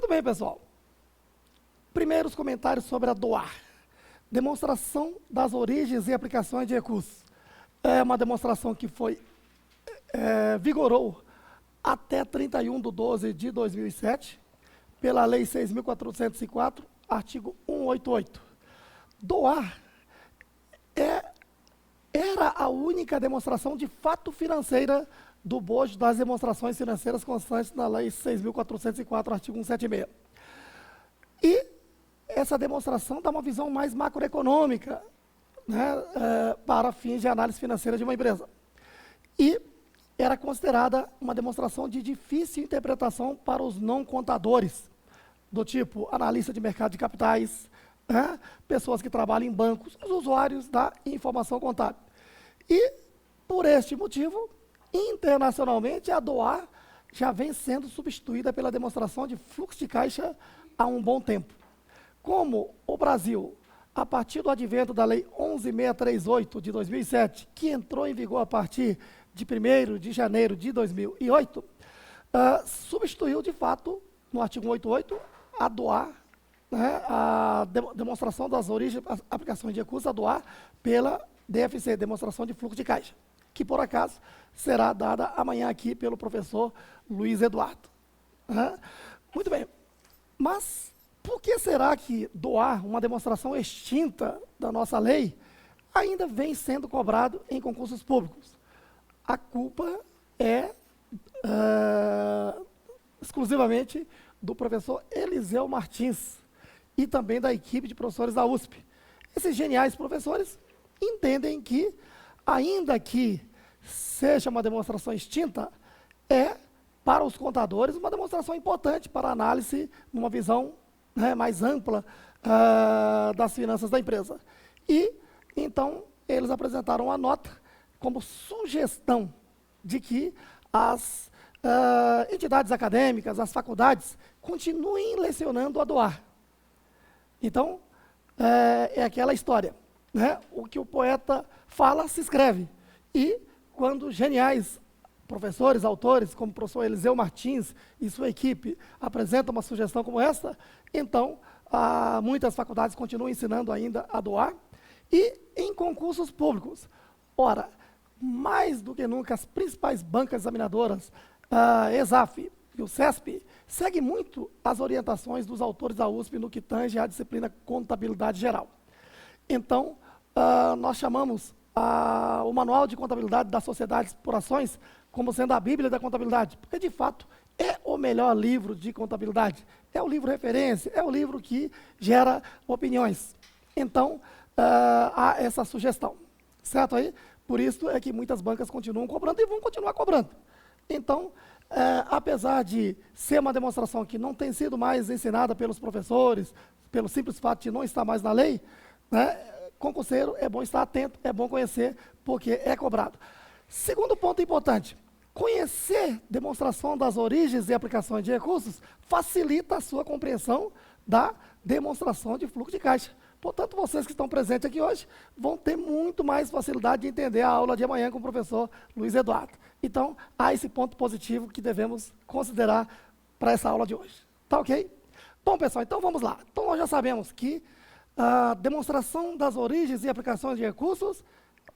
Muito bem, pessoal. Primeiros comentários sobre a DOAR. Demonstração das origens e aplicações de recursos. É uma demonstração que vigorou até 31/12 de 2007, pela Lei 6.404, artigo 188. DOAR era a única demonstração de fato financeira do bojo das demonstrações financeiras constantes na Lei 6.404, artigo 176. E essa demonstração dá uma visão mais macroeconômica, né, para fins de análise financeira de uma empresa. E era considerada uma demonstração de difícil interpretação para os não contadores, do tipo analista de mercado de capitais, né, pessoas que trabalham em bancos, os usuários da informação contábil. E, por este motivo, internacionalmente, a DOAR já vem sendo substituída pela demonstração de fluxo de caixa há um bom tempo. Como o Brasil, a partir do advento da Lei 11.638 de 2007, que entrou em vigor a partir de 1º de janeiro de 2008, substituiu, de fato, no artigo 188, a DOAR, né, a demonstração das origens e aplicações de recursos, a DOAR, pela DFC, demonstração de fluxo de caixa, que, por acaso, será dada amanhã aqui pelo professor Luiz Eduardo. Muito bem, mas por que será que DOAR, uma demonstração extinta da nossa lei, ainda vem sendo cobrado em concursos públicos? A culpa é exclusivamente do professor Eliseu Martins e também da equipe de professores da USP. Esses geniais professores entendem que, ainda que seja uma demonstração extinta, é, para os contadores, uma demonstração importante para a análise numa visão, né, mais ampla das finanças da empresa. E, então, eles apresentaram a nota como sugestão de que as entidades acadêmicas, as faculdades, continuem lecionando a DOAR. Então, é aquela história, né? O que o poeta fala, se escreve. E, quando geniais professores, autores, como o professor Eliseu Martins e sua equipe apresentam uma sugestão como essa, então, muitas faculdades continuam ensinando ainda a DOAR. E em concursos públicos, ora, mais do que nunca, as principais bancas examinadoras, a ESAF e o CESP, seguem muito as orientações dos autores da USP no que tange à disciplina Contabilidade Geral. Então, nós chamamos o Manual de Contabilidade das Sociedades por Ações como sendo a Bíblia da Contabilidade, porque, de fato, é o melhor livro de contabilidade, é o livro referência, é o livro que gera opiniões. Então, há essa sugestão, certo aí? Por isso é que muitas bancas continuam cobrando e vão continuar cobrando. Então, apesar de ser uma demonstração que não tem sido mais ensinada pelos professores, pelo simples fato de não estar mais na lei, né, concurseiro, é bom estar atento, é bom conhecer, porque é cobrado. Segundo ponto importante, conhecer demonstração das origens e aplicações de recursos facilita a sua compreensão da demonstração de fluxo de caixa. Portanto, vocês que estão presentes aqui hoje vão ter muito mais facilidade de entender a aula de amanhã com o professor Luiz Eduardo. Então, há esse ponto positivo que devemos considerar para essa aula de hoje. Tá ok? Bom, pessoal, então vamos lá. Então, nós já sabemos que a demonstração das origens e aplicações de recursos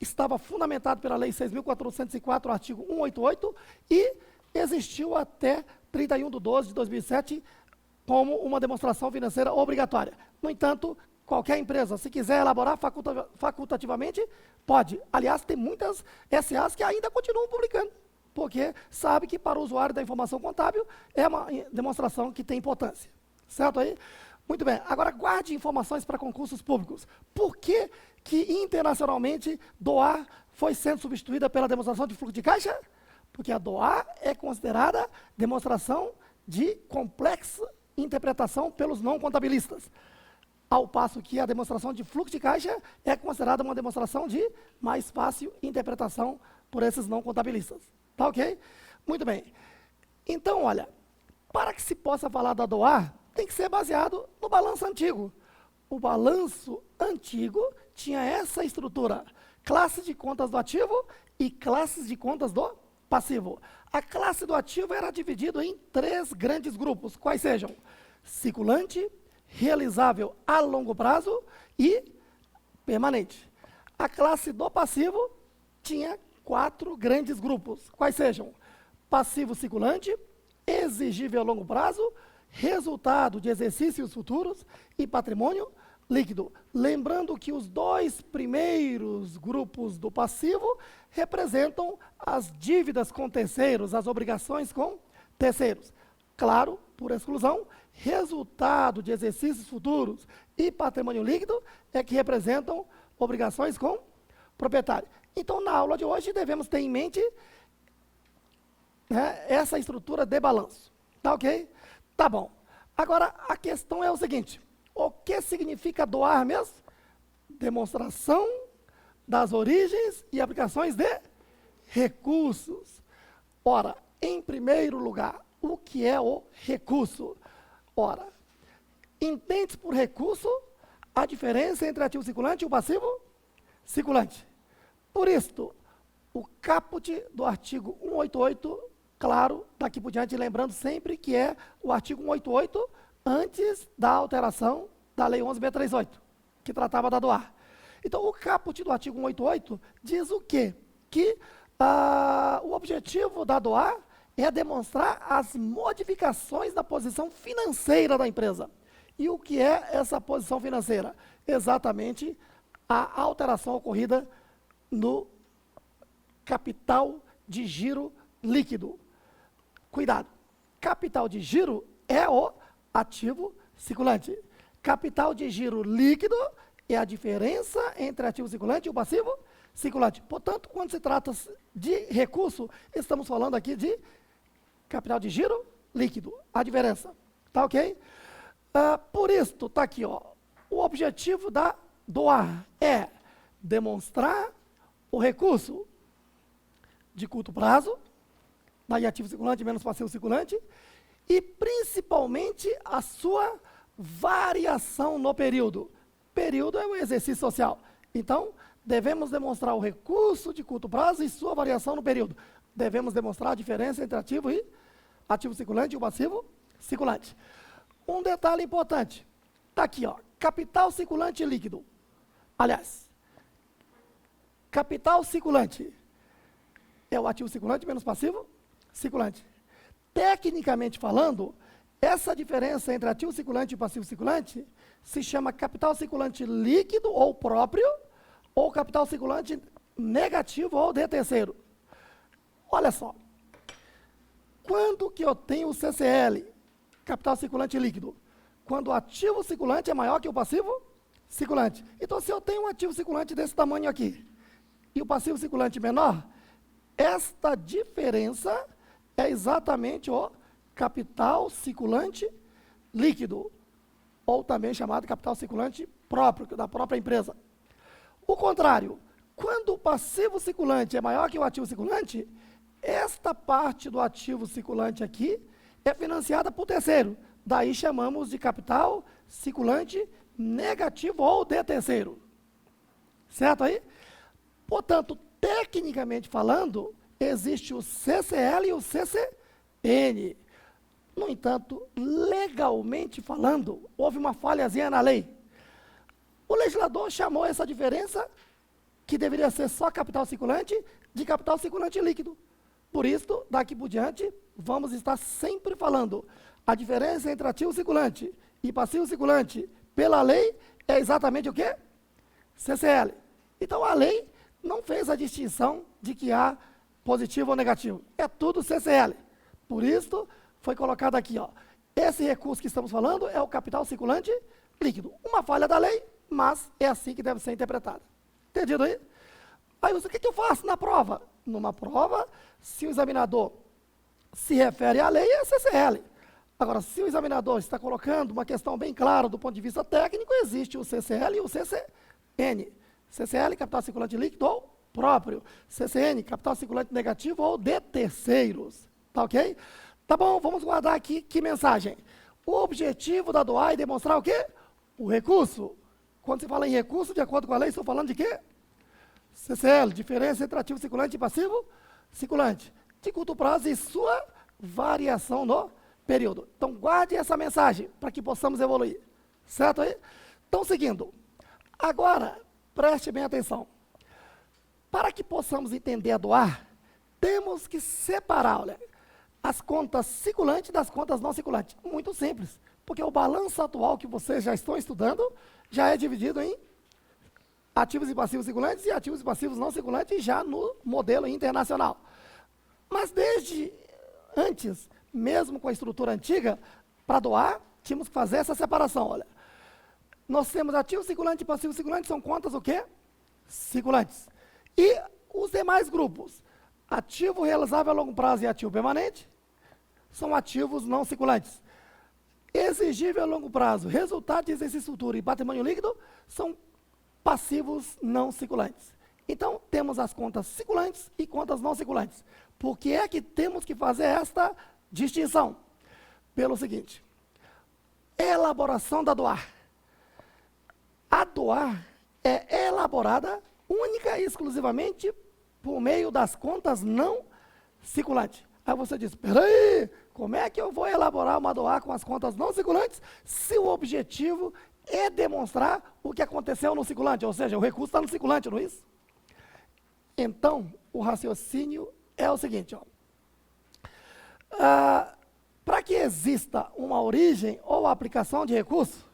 estava fundamentado pela Lei 6.404, artigo 188, e existiu até 31/12 de 2007 como uma demonstração financeira obrigatória. No entanto, qualquer empresa, se quiser elaborar facultativamente, pode. Aliás, tem muitas SAs que ainda continuam publicando, porque sabe que para o usuário da informação contábil é uma demonstração que tem importância. Certo aí? Muito bem. Agora, guarde informações para concursos públicos. Por que internacionalmente DOAR foi sendo substituída pela demonstração de fluxo de caixa? Porque a DOAR é considerada demonstração de complexa interpretação pelos não contabilistas, ao passo que a demonstração de fluxo de caixa é considerada uma demonstração de mais fácil interpretação por esses não contabilistas. Tá ok? Muito bem. Então, olha, para que se possa falar da DOAR, tem que ser baseado no balanço antigo. O balanço antigo tinha essa estrutura: classes de contas do ativo e classes de contas do passivo. A classe do ativo era dividida em 3 grandes grupos, quais sejam: circulante, realizável a longo prazo e permanente. A classe do passivo tinha 4 grandes grupos, quais sejam: passivo circulante, exigível a longo prazo, resultado de exercícios futuros e patrimônio líquido. Lembrando que os 2 primeiros grupos do passivo representam as dívidas com terceiros, as obrigações com terceiros. Claro, por exclusão, resultado de exercícios futuros e patrimônio líquido é que representam obrigações com proprietário. Então, na aula de hoje, devemos ter em mente, né, essa estrutura de balanço. Tá ok? Tá bom. Agora, a questão é o seguinte: o que significa doar mesmo? Demonstração das origens e aplicações de recursos. Ora, em primeiro lugar, o que é o recurso? Ora, entende por recurso a diferença entre ativo circulante e o passivo circulante. Por isto, o caput do artigo 188, claro, daqui por diante, lembrando sempre que é o artigo 188 antes da alteração da Lei 11.638, que tratava da doar. Então, o caput do artigo 188 diz o quê? Que o objetivo da doar é demonstrar as modificações da posição financeira da empresa. E o que é essa posição financeira? Exatamente a alteração ocorrida no capital de giro líquido. Cuidado, capital de giro é o ativo circulante. Capital de giro líquido é a diferença entre ativo circulante e o passivo circulante. Portanto, quando se trata de recurso, estamos falando aqui de capital de giro líquido, a diferença. Tá ok? Por isso, está aqui, ó, o objetivo da doar é demonstrar o recurso de curto prazo, daí ativo circulante menos passivo circulante, e principalmente a sua variação no período. Período é um exercício social. Então, devemos demonstrar o recurso de curto prazo e sua variação no período. Devemos demonstrar a diferença entre ativo circulante e o passivo circulante. Um detalhe importante, está aqui, ó, capital circulante líquido. Aliás, capital circulante é o ativo circulante menos passivo circulante. Tecnicamente falando, essa diferença entre ativo circulante e passivo circulante se chama capital circulante líquido ou próprio, ou capital circulante negativo ou de terceiro. Olha só, quando que eu tenho o CCL, capital circulante líquido? Quando o ativo circulante é maior que o passivo circulante. Então, se eu tenho um ativo circulante desse tamanho aqui, e o passivo circulante menor, esta diferença é exatamente o capital circulante líquido, ou também chamado capital circulante próprio, da própria empresa. O contrário, quando o passivo circulante é maior que o ativo circulante, esta parte do ativo circulante aqui é financiada por terceiro. Daí chamamos de capital circulante negativo ou de terceiro. Certo aí? Portanto, tecnicamente falando, existe o CCL e o CCN. No entanto, legalmente falando, houve uma falhazinha na lei. O legislador chamou essa diferença, que deveria ser só capital circulante, de capital circulante líquido. Por isso, daqui por diante, vamos estar sempre falando a diferença entre ativo circulante e passivo circulante, pela lei, é exatamente o quê? CCL. Então, a lei não fez a distinção de que há positivo ou negativo. É tudo CCL. Por isso, foi colocado aqui, ó. Esse recurso que estamos falando é o capital circulante líquido. Uma falha da lei, mas é assim que deve ser interpretada. Entendido aí? Aí, o que eu faço na prova? Numa prova, se o examinador se refere à lei, é CCL. Agora, se o examinador está colocando uma questão bem clara do ponto de vista técnico, existe o CCL e o CCN. CCL, capital circulante líquido ou próprio. CCN, capital circulante negativo ou de terceiros. Tá ok? Tá bom, vamos guardar aqui que mensagem. O objetivo da DOAI é demonstrar o quê? O recurso. Quando se fala em recurso, de acordo com a lei, estou falando de quê? CCL, diferença entre ativo circulante e passivo circulante. De curto prazo e sua variação no período. Então, guarde essa mensagem para que possamos evoluir. Certo aí? Então, seguindo. Agora, preste bem atenção. Para que possamos entender a doar, temos que separar, olha, as contas circulantes das contas não circulantes. Muito simples, porque o balanço atual que vocês já estão estudando já é dividido em ativos e passivos circulantes e ativos e passivos não circulantes já no modelo internacional. Mas desde antes, mesmo com a estrutura antiga, para doar, tínhamos que fazer essa separação, olha. Nós temos ativos circulantes e passivos circulantes, são contas o quê? Circulantes. E os demais grupos, ativo realizável a longo prazo e ativo permanente, são ativos não circulantes. Exigível a longo prazo, resultado de exercício futuro e patrimônio líquido, são passivos não circulantes. Então, temos as contas circulantes e contas não circulantes. Por que é que temos que fazer esta distinção? Pelo seguinte, elaboração da doar. A doar é elaborada única e exclusivamente por meio das contas não circulantes. Aí você diz, peraí, como é que eu vou elaborar uma doar com as contas não circulantes se o objetivo é demonstrar o que aconteceu no circulante, ou seja, o recurso está no circulante, não é isso? Então, o raciocínio é o seguinte, para que exista uma origem ou aplicação de recurso,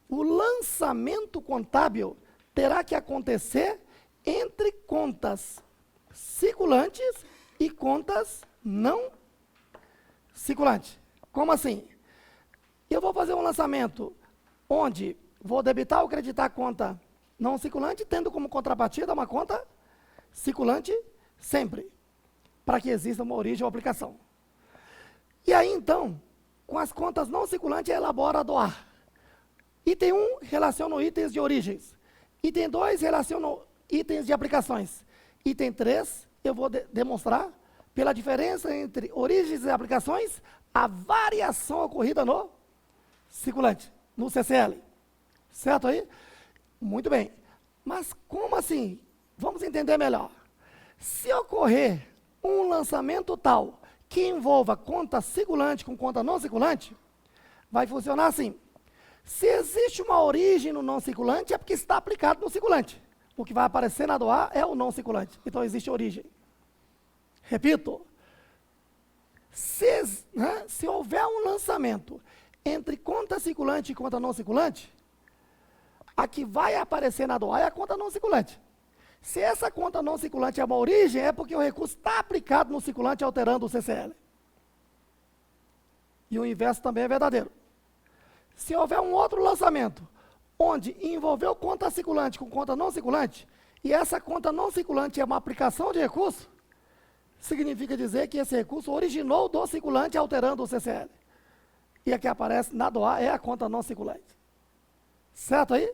o lançamento contábil terá que acontecer entre contas circulantes e contas não circulantes. Como assim? Eu vou fazer um lançamento onde vou debitar ou creditar a conta não circulante, tendo como contrapartida uma conta circulante sempre, para que exista uma origem ou aplicação. E aí, então, com as contas não circulantes, elabora a doar. Item 1, relaciona itens de origens. Item 2, relaciona itens de aplicações. Item 3, eu vou demonstrar, pela diferença entre origens e aplicações, a variação ocorrida no circulante, no CCL. Certo aí? Muito bem. Mas como assim? Vamos entender melhor. Se ocorrer um lançamento tal que envolva conta circulante com conta não circulante, vai funcionar assim. Se existe uma origem no não circulante, é porque está aplicado no circulante. O que vai aparecer na doar é o não circulante. Então, existe origem. Repito. Se houver um lançamento entre conta circulante e conta não circulante, a que vai aparecer na doar é a conta não circulante. Se essa conta não circulante é uma origem, é porque o recurso está aplicado no circulante, alterando o CCL. E o inverso também é verdadeiro. Se houver um outro lançamento, onde envolveu conta circulante com conta não circulante, e essa conta não circulante é uma aplicação de recurso, significa dizer que esse recurso originou do circulante, alterando o CCL. E a que aparece na doar é a conta não circulante. Certo aí?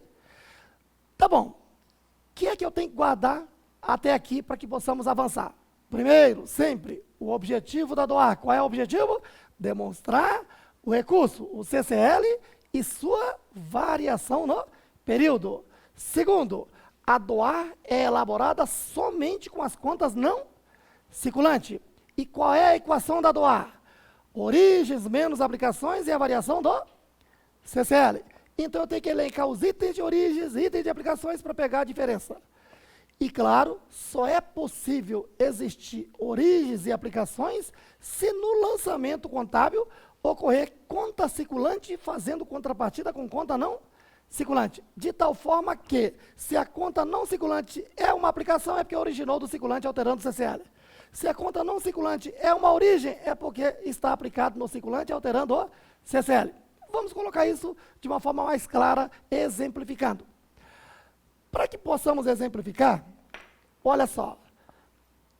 Tá bom. O que é que eu tenho que guardar até aqui para que possamos avançar? Primeiro, sempre, o objetivo da doar. Qual é o objetivo? Demonstrar o recurso, o CCL, e sua variação no período. Segundo, a doar é elaborada somente com as contas não circulantes. E qual é a equação da doar? Origens menos aplicações e a variação do CCL. Então, eu tenho que elencar os itens de origens e itens de aplicações para pegar a diferença. E, claro, só é possível existir origens e aplicações se no lançamento contábil ocorrer conta circulante fazendo contrapartida com conta não circulante. De tal forma que, se a conta não circulante é uma aplicação, é porque originou do circulante alterando o CCL. Se a conta não circulante é uma origem, é porque está aplicado no circulante alterando o CCL. Vamos colocar isso de uma forma mais clara, exemplificando. Para que possamos exemplificar, olha só,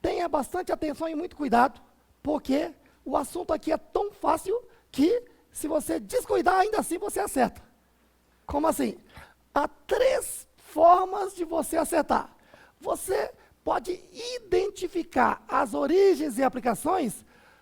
tenha bastante atenção e muito cuidado, porque o assunto aqui é tão fácil que, se você descuidar, ainda assim você acerta. Como assim? Há 3 formas de você acertar. Você pode identificar as origens e aplicações